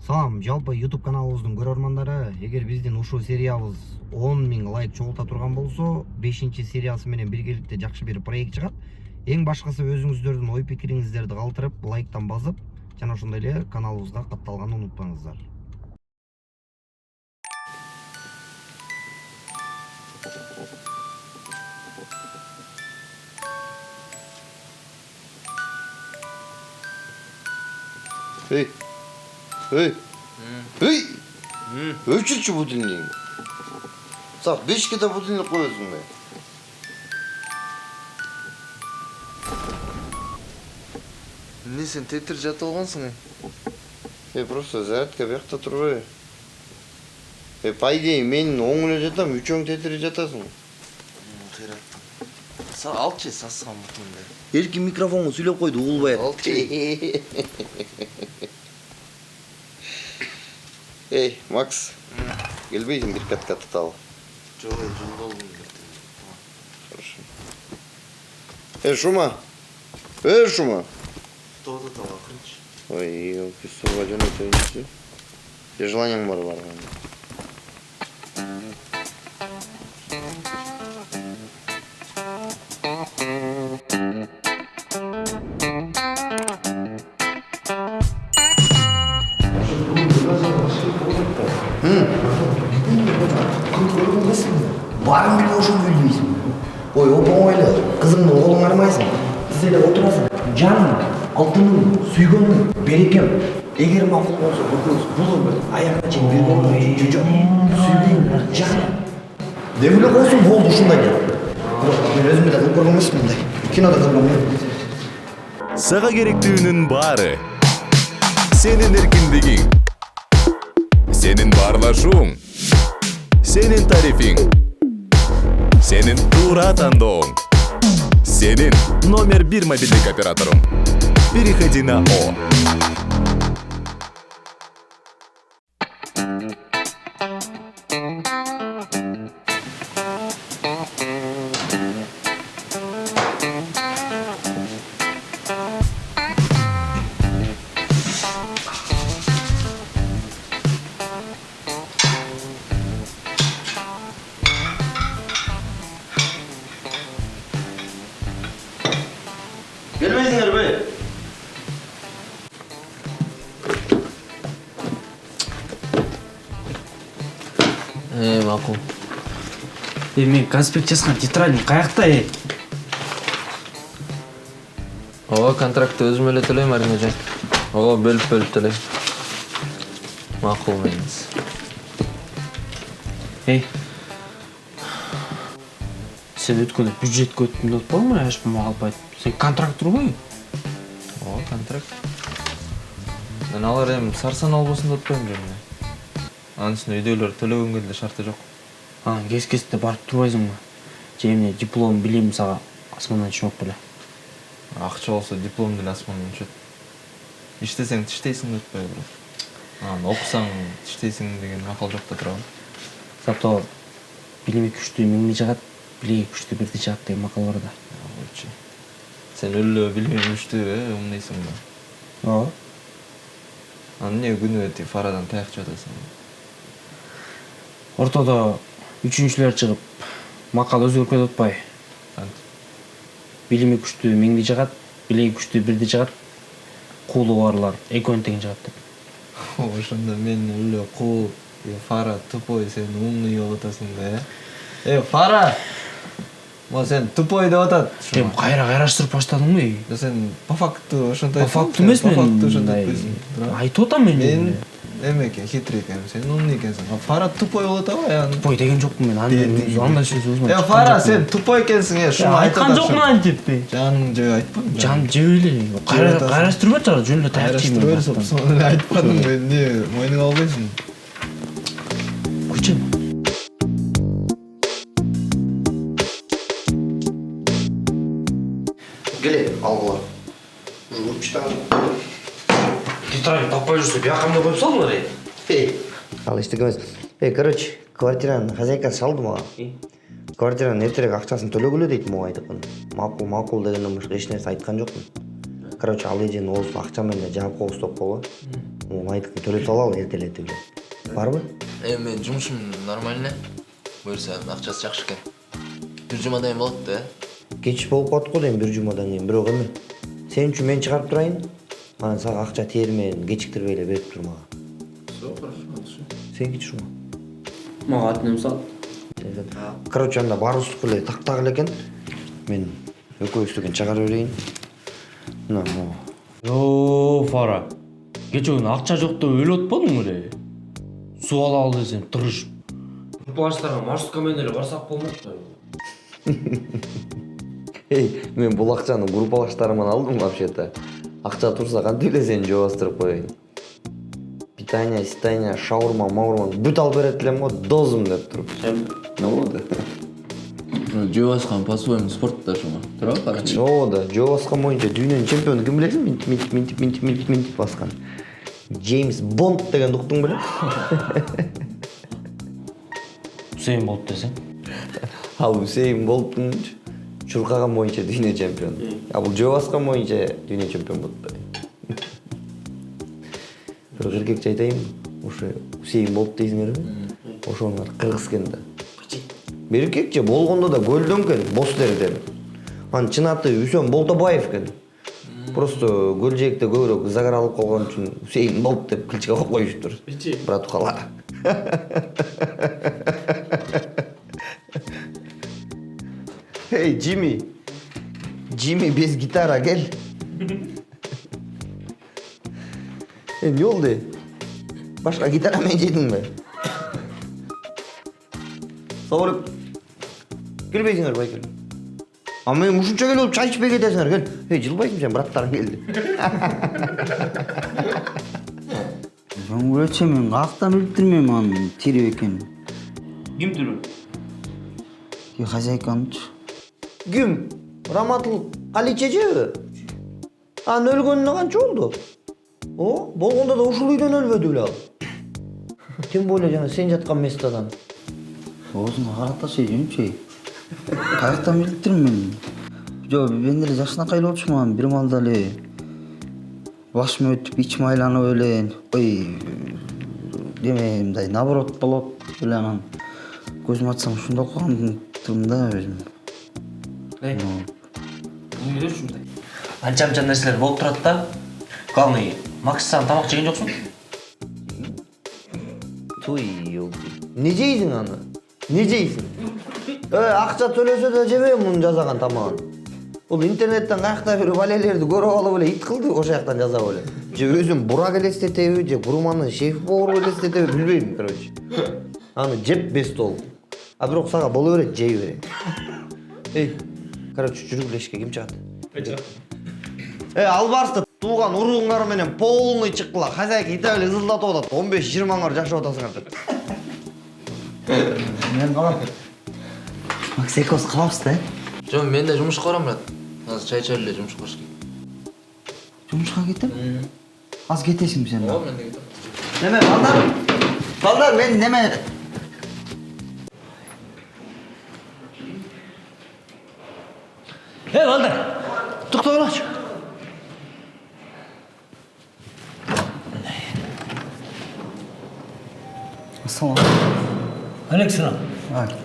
Салам, жалпы YouTube каналыбыздын көрөрмандары, эгер биздин ушул сериябыз 10 000 лайк чогулта турган болсо, 5-чи сериясы менен биргеликте жакшы бир проект чыгат. Эң башкысы өзүңүздөрдүн ой пикириңиздерди калтырып, лайктан басып, жана ошондой эле каналыбызга катталганды унутпаңыздар. Эй, өчүрчү будильник. Саат 5-ке будильник коесуң бе? Не сен тетир жатып алгансың? Просто зарядка бияқта турбайбы? По идее, мен оң эле жатам, үчөөң тетири жатасың. Кыйраттан. Алчы сасыган бутунду. Эркин микрофонго сүйлөп койду, угулбай. Эй, Макс. Келбейсиң бир катка туталы. Жок, жолдо болдум. Хорошо. Шума. Шума. Тоодо тала кырчы. Ой, писсуга жөнөтөйүнчү. Желаниең бар барган. Барын биле ошону билбейсиң. Ой, опоң эле, кызыңды колуң армайсың. Сиз эле отурасың. Жаным, алтыным, сүйгөнүм, берекем. Эгер макул болсо, экөөбүз бул өмүр аягына чейин бир болмой жүрөм. Сүйгөйүн, жаным. Деп эле койсоң болду ушундай эле. Мен өзүмө да кылып көргөн эмесмин мындай. Кинода көргөм. Сага керектүүнүн баары. Сенин эркиндигиң. Сенин баарлашууң. Сенин тарифиң. Сенин туура тандооң. Сенин номер 1 мобилдик операторуң. Переходи на О. Келбейсиңер бе? Макул. Мен конспект жазган тетрадьым каякта? Ооба, контрактты өзүм эле төлөйм, Аринажан. Ооба, бөлүп төлөйм. Макул меніңіз. Сен өткөндө бюджетке өттүм деп атпадыңбы? Ешким мага калпайт. Сен контракт турбайбы? Ооба, контракт. Мен алар эми сарсан албасын деп атпайм жөнүнө. Анын үстүнө үйдөгүлөр төлөгөнгө деле шарты жок. Кез-кезде барып турбайсыңбы? Же эмне диплом, билим сага асмандан түшмөк беле? Акча болсо диплом деле асмандан түшөт. Иштесең тиштейсиң деп атпайбы? Окусаң тиштейсиң деген макал жок да турабы? Зато билими күчтүү миңди жагат, билиги күчтүү бирди жагат деген макал бар да. Ойчу. Сен өлө билими күчтүү, умдайсың да. Ооба. Эмне күнү өтүп Фарадан таяк жеп атасың? Ортодо үчүнчүлөр чыгып, макал өзгөрүп кетип атпайбы? Билими күчтүү миңди жагат, билиги күчтүү бирди жагат, куулу барлар экөөнү тең жагат деп. Ошондо мен өлө кул, Фара тупой, сен умный болуп атасың да. Фара! Сен тупой деп атат. Эми кайра кайраштырып баштадыңбы? Сен по факту ошонтип По факту эмес, мен айтып атам мен эме экен, хитрый экен, сен умный экенсиң. Фара тупой болуп атабы? Тупой деген жокмун мен, андай сөз өзүмөн. Фара, сен тупой экенсиң, шуну айтып айткан жокмун антип. Жаның жөө айтпадым. Жан жөө эле. Кайраштырып атча, жөн эле таяк жейм. Кайраштырып сону эле айтпадым, эмне мойнуңа албайсың? Күчөм. Келе, алгыла. Уже өпчтаган. Тетрадь таппай жүрсө, бияқамда коюп салыңдар. Ал эчтеке эмес. Короче, квартиранын хозяйкасы чалды мага. Квартиранын эртерээк акчасын төлөгүлө дейт мага айткан. Макул дегенден башка эч нерсе айткан жокмун. Короче, ал эженин оозуна акча менен жаап коебуз деп койгон. Майдыкты төлөп салалы эртелете эле. Барбы? Мен жумушум нормально. Буюрса акчасы жакшы экен. Бир жума дайын болот да. Кеч болуп калат го дейм бир жумадан кийин, бирок эме. Сен үчүн мен чыгарып турайын. Анан сага акча термин кечиктирбей эле берип тур мага. Сен кечир ма? Мага атынан сал. Короче, анда баарыбыздыкы эле тактак эле экен. Мен экөөбүздүкүн чыгарып берейин. Мына. Йоо, Фара. Кече күнү акча жок деп өлүп атпадың беле? Суу алалы десем турушуп. Плаштарга маршрутка менен эле барсак болмокпу? Мен бул акчаны группалаштарыман алдым вообще-то. Акча турса кантип эле сени жообастырып коеюн. Питание, ситание, шаурма, маурма бүт алып берет элем го, дозум деп туруп. болду? Жообаскан по-своему спортташыма. Тура карачы. Да, жообаскан боюнча дүйнөнүн чемпиону ким билесиң? Минтип баскан. Джеймс Бонд деген уктуң беле? Усейн Болт десең. Ал Усейн Болттун чуркаган боюнча дүйнө чемпиону. А бул жообаскан боюнча дүйнө чемпион болду. Бирок эркекче айтайын, ошо Усейн Болт дейсиңерби? Ошонун кыргыз экен да. Эркекче болгондо да көлдөн экен, бос дерден. Анын чын аты Үсөн Болтобаев экен. Просто көлжекте көбүрөөк загар алып калган үчүн Усейн Болт деп кличка коюп коюшуптур. Братухала. Эй, Джимми. Джимми без гитара кел. Эмне болду? Башка гитара менен жейдиңби? Салам. Келбейсиңер байкел. А мен ушунча келип чай ичпей кетесиңер, кел. Эй, жылбайсың сен, браттарың келди. Өчө мен каяктан билдирмейм анын тирүү экенин. Ким тирүү? Хозяйкамчы. Ким? Раматыл Каличежеби? Анын өлгөнүнө канча болду? Болгондо да ушул үйдөн өлбөдү беле ал. Тем более жана сен жаткан местодан. Оозуна караташы жүрчү. Каяктан билдирмейм. Жок, мен деле жакшынакай эле болчумун, бир маалда эле башым өтүп, ичим айланып эле, деме мындай наоборот болот эле анан көзүм ачсам ушундай кылгандым да өзүм. Үйдө ушундай. Анча-мынча нерселер болуп турат да. Главный, Макс, сен тамак жеген жоксуң? Туй, ёлки. Не жейсиң аны? Не жейсиң? Акча төлөсө да жебейм мунун жасаган тамагын. Бул интернеттен каякта бир балелерди көрүп алып эле ит кылды, ошол жактан жасап эле. Же өзүм бурак элестетеби, же бурманын шеф-повару элестетеби билбейм, короче. Аны жеп бес толку. А бирок сага боло берет, жей берет. Эй, короче, жүрүп элешке ким чыгат? Албарсты тууган уруңар менен полный чыккыла. Хозяйка итеп эле ызылдатып атат. 15-20 мыңар жашап атасыңар деп. Мен калам. Максекос калабыз да. Жок, мен да жумушка барам, брат. Азыр чай ичип эле жумушка барыш керек. Жумушка кетем? Аз кетесиңби сен? Ооба, мен да кетем. Неме, балдар, мен неме... Балдар, токтогулачы. Ассалам. Александр.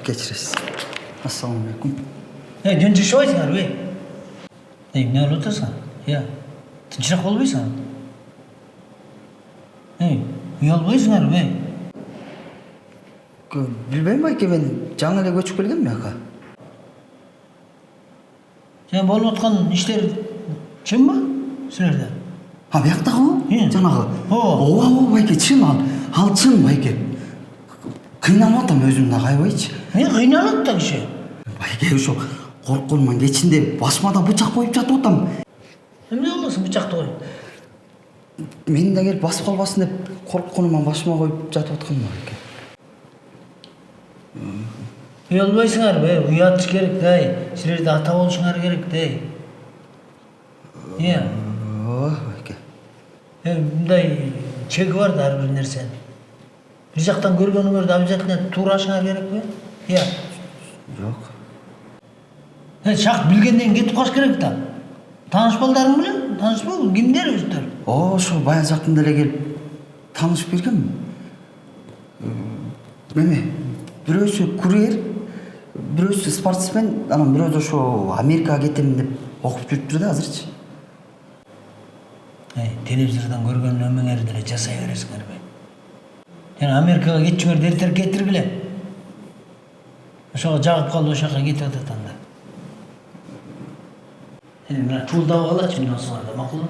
Кечиресиз. Ассаламу алейкум. Жөн жашабайсыңарбы? Эмне болуп атасың? Тынчыраак болбойсуң? Уялбайсыңарбы? Билбейм байке, мен жаңы эле көчүп келгем мияка. Болуп аткан иштер чынбы силерде? Бияктагы? Жанагы. Ооба байке, чын ал чын байке. Кыйналып атам өзүм да кайбайчы. Мен кыйналат да киши. Байке, ошо коркконуман кечинде басмада бычак коюп жатып атам. Эмне кыласың бычакты коюп? Мен да келип басып калбасын деп коркконуман башыма коюп жатып аткам байке. Уялбайсыңарбы? Уятыш керек да. Силерде ата болушуңар керек да. Байке. Мындай чеги бар да ар бир нерсенин. Бир жактан көргөнүңөрдү обязательно туурашыңар керекпи? Жок. Шак билгенден кетип калыш керек да. Тааныш балдарың менен, таанышпайбы? Кимдер өздөр? Ошо баян жактан деле келип таанышып бергенмин. Неме, бирөөсү курьер, бирөөсү спортсмен, анан бирөөсү ошо Америкага кетем деп окуп жүрүптүр да азырчы. Телевизордон көргөн өмөңөрдү деле жасай бересиңерби? Жана Америкага кетчүңөр дертер кетиргиле. Ошого жагып калып ошол жака кетип атат анда. Мына туулдап калачы мына осуларда, макулбу?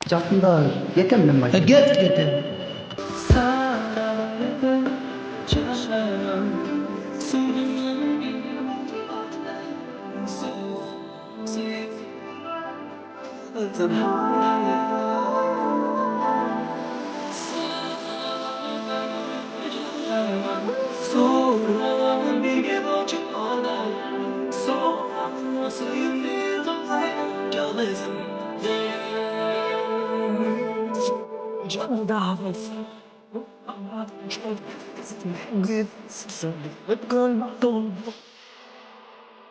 Жакында кетем мен байке. Кетем. Good.